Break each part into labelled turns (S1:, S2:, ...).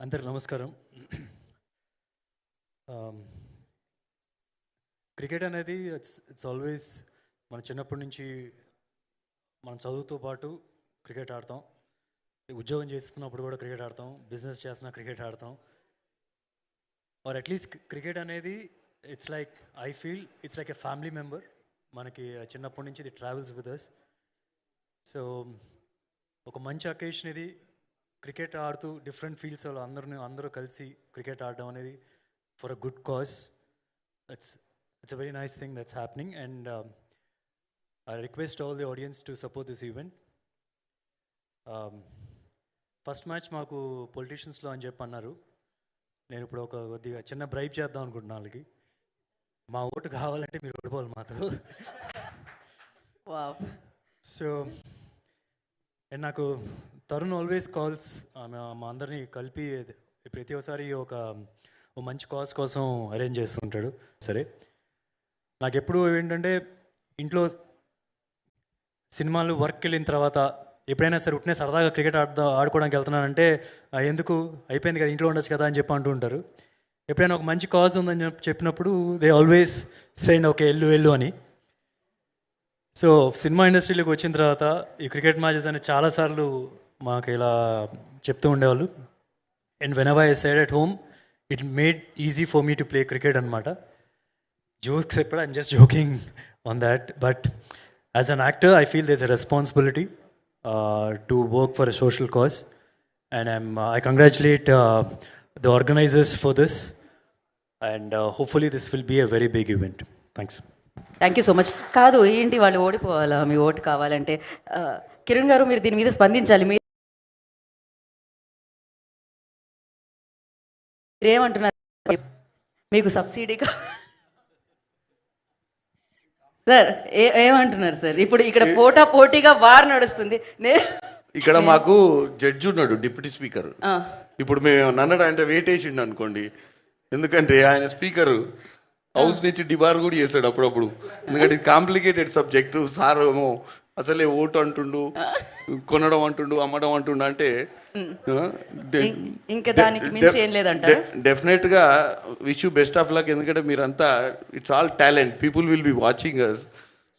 S1: అందరికి నమస్కారం. క్రికెట్ అనేది ఇట్స్ ఆల్వేస్ మన చిన్నప్పటి నుంచి మనం చదువుతో పాటు క్రికెట్ ఆడతాం. ఉద్యోగం చేస్తున్నప్పుడు కూడా క్రికెట్ ఆడతాం, బిజినెస్ చేస్తున్నా క్రికెట్ ఆడతాం. ఆర్ అట్లీస్ట్ క్రికెట్ అనేది I feel it's like a family member. మనకి చిన్నప్పటి నుంచి ఇది ట్రావెల్స్ విత్ అస్. సో ఒక మంచి అకేషన్ ఇది. క్రికెట్ ఆడుతూ డిఫరెంట్ ఫీల్డ్స్ అందరూ కలిసి క్రికెట్ ఆడడం అనేది for a good cause. It's a very nice thing that's happening and I request all the audience to support this event. First match మాకు పొలిటీషియన్స్లో అని చెప్పి అన్నారు. నేను ఇప్పుడు ఒక కొద్దిగా చిన్న బ్రైబ్ చేద్దాం అనుకుంటున్నాను వాళ్ళకి. మా ఓటు కావాలంటే మీరు ఓడిపోవాలి మాతో. సో అండ్ నాకు తరుణ్ ఆల్వేస్ కాల్స్ మా అందరినీ కలిపి ప్రతి ఒక్కసారి ఒక మంచి కాజ్ కోసం అరేంజ్ చేస్తుంటాడు. సరే, నాకు ఎప్పుడు ఏంటంటే ఇంట్లో సినిమాలు వర్క్ వెళ్ళిన తర్వాత ఎప్పుడైనా సరే ఉట్నే సరదాగా క్రికెట్ ఆడుకోవడానికి వెళ్తున్నానంటే ఎందుకు అయిపోయింది కదా ఇంట్లో ఉండొచ్చు కదా అని చెప్పి అంటూ ఉంటారు. ఎప్పుడైనా ఒక మంచి కాజ్ ఉందని చెప్పినప్పుడు దే ఆల్వేస్ సెండ్ ఓకే వెళ్ళు అని. సో సినిమా ఇండస్ట్రీలోకి వచ్చిన తర్వాత ఈ క్రికెట్ మ్యాచెస్ అనేది చాలాసార్లు మాకు ఇలా చెప్తూ ఉండేవాళ్ళు. And whenever I side at home it made easy for me to play cricket అనమాట. జోక్స్ ఎప్పుడు I'm just joking on that, but as an actor I feel there is a responsibility to work for a social cause and I congratulate the organisers for this and hopefully this will be a very big event. Thanks.
S2: Thank you so much. కాదు ఏంటి వాళ్ళు ఓడిపోవాలా, మీ vote కావాలంటే కిరణ్ గారు మీరు దీని మీద స్పందించాలి. మీరేమంటున్నారు? మీకు సబ్సిడీ సార్ ఏమంటున్నారు సార్? ఇప్పుడు ఇక్కడ పోటీగా వార్ నడుస్తుంది.
S3: ఇక్కడ మాకు జడ్జి ఉన్నాడు, డిప్యూటీ స్పీకర్. ఇప్పుడు మేము నన్నడు అంటే వెయిట్ వేసిండు అనుకోండి, ఎందుకంటే ఆయన స్పీకరు హౌస్ నుంచి డిబార్ కూడా చేస్తాడు అప్పుడప్పుడు. ఎందుకంటే ఇది కాంప్లికేటెడ్ సబ్జెక్టు. సార్ ఏమో అసలే ఓటు అంటుండు, కొనడం అంటుండు, అమ్మడం అంటుండు. అంటే
S2: ఇంకా దానికి మించి ఏం లేదంట.
S3: డెఫినెట్ గా wish you best of luck. ఎందుకంటే మీరంతా it's all talent, people will be watching us.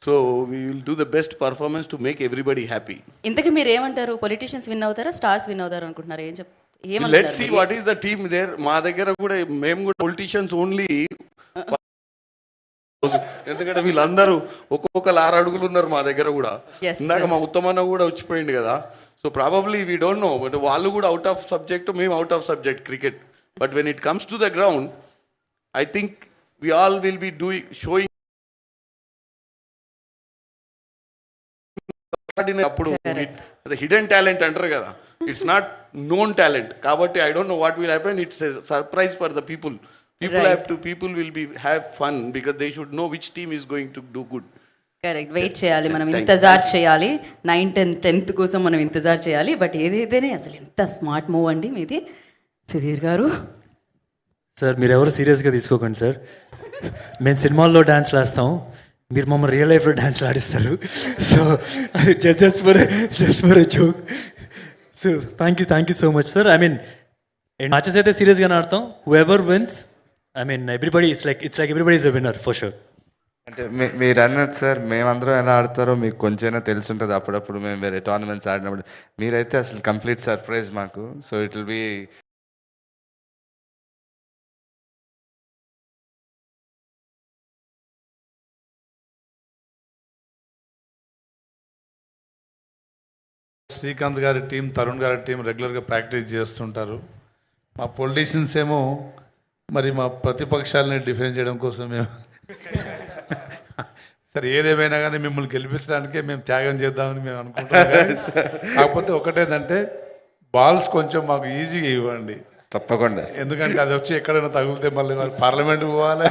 S3: So we will do the best performance to make everybody happy.
S2: ఇంతకీ మీరు ఏమంటారు? పొలిటీషియన్స్ విన్ అవుతారా, స్టార్స్ విన్ అవుతారు అనుకుంటున్నారు?
S3: Let's see what is the team there. మా దగ్గర కూడా మేము కూడా పొలిటీషియన్స్ ఓన్లీ, ఎందుకంటే వీళ్ళందరూ ఒక్కొక్కరు 6 అడుగులు ఉన్నారు మా దగ్గర కూడా. ఇందాక మా ఉత్తమన్న కూడా వచ్చిపోయింది కదా. So probably we don't know, but వాళ్ళు కూడా అవుట్ ఆఫ్ సబ్జెక్ట్, మేము out of subject cricket. But when it comes to the ground I think we all will be showing. అప్పుడు హిడెన్ టాలెంట్ అంటారు కదా, ఇట్స్ నాట్ నోన్ టాలెంట్. కాబట్టి I don't know what will happen. It's surprise for the people. People will have fun because they should know which team is going to do good.
S2: Correct. Wait చేయాలి మనం, ఇంతజార్ చేయాలి. 9, 10, 10th కోసం మనం ఇంతజార్ చేయాలి. But ఏదైతేనే అసలు ఎంత smart move అండి మీది సుధీర్ గారు.
S1: సార్ మీరు ఎవరు సీరియస్గా తీసుకోకండి సార్. మేము సినిమాల్లో డాన్స్లు వేస్తాం, మీరు మమ్మల్ని రియల్ లైఫ్లో డాన్స్లు ఆడిస్తారు. So just for a joke. So thank you so much sir. I mean matches అయితే సీరియస్గానే ఆడతాం. Whoever wins, I mean everybody it's like everybody is a winner for sure.
S4: అంటే మీరు అన్నది సార్, మేమందరం ఎలా ఆడతారో మీకు కొంచెమైనా తెలిసి ఉంటుంది. అప్పుడప్పుడు మేము వేరే టోర్నమెంట్స్ ఆడినప్పుడు మీరైతే అసలు కంప్లీట్ సర్ప్రైజ్ మాకు. So it will be
S5: Srikanth గారి టీం, తరుణ్ గారి టీం రెగ్యులర్గా ప్రాక్టీస్ చేస్తుంటారు. మా పొలిటీషియన్స్ ఏమో మరి మా ప్రతిపక్షాలని డిఫెండ్ చేయడం కోసం మేము సరే ఏదేమైనా కానీ మిమ్మల్ని గెలిపించడానికే మేము త్యాగం చేద్దామని మేము అనుకుంటున్నాం. కాకపోతే ఒకటేదంటే బాల్స్ కొంచెం మాకు ఈజీగా ఇవ్వండి
S4: తప్పకుండా.
S5: ఎందుకంటే అది వచ్చి ఎక్కడైనా తగిలితే మళ్ళీ పార్లమెంట్కి పోవాలి.